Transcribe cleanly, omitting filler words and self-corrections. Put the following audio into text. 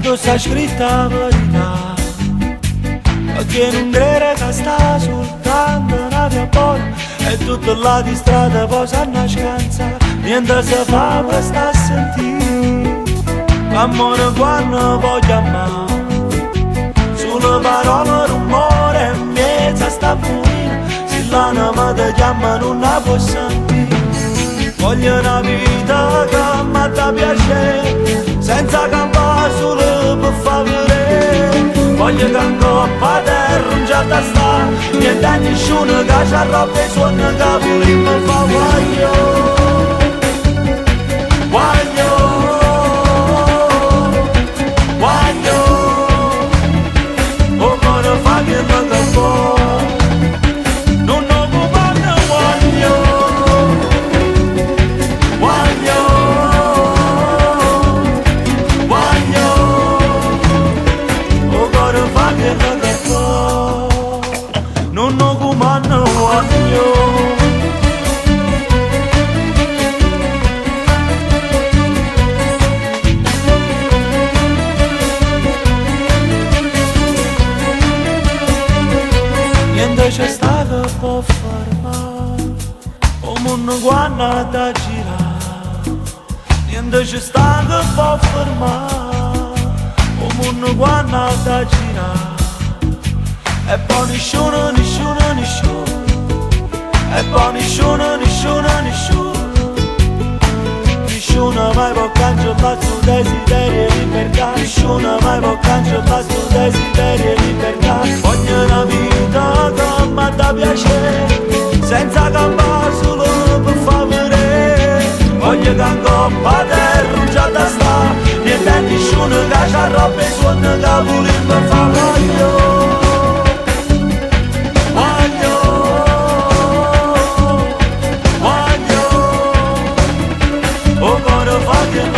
tu sei scritta verità, perché non crede che sta soltanto una via buona e tutta la di strada poi sanno scansare, niente si fa per sta a sentire, amore quando voglio amare, sulle parole rumore in mezzo a sta buina, se l'anima ti chiama non la può sentire, voglio una vita che mi dà piacere, senza campare solo per far vedere, voglio che in coppa terra non c'è da stare, niente a nessuno che c'ha roba e suona che volimmo fa voglio, voglio, voglio, o cuore fa che non che può, non ho comando voglio, voglio, voglio, o cuore fa che non che può, non ho comando voglio. Niente c'è stato che può fermare, o mondo guarda da girare, niente c'è stato che può fermare, o mondo guarda da girare, e poi nessuno, nessuno, nessuno, e poi nessuno, nessuno, nessuno, nessuno mai può cancellare il tuo desiderio di libertà, nessuno mai può cancellare il tuo desiderio di libertà, voglio una vita che mi dà piacere, senza campare solo per far vedere, voglio che in coppa terra non c'è da stare, niente a nessuno che c'ha roba e suona che volimmo fa voglio. Oh, God, if I can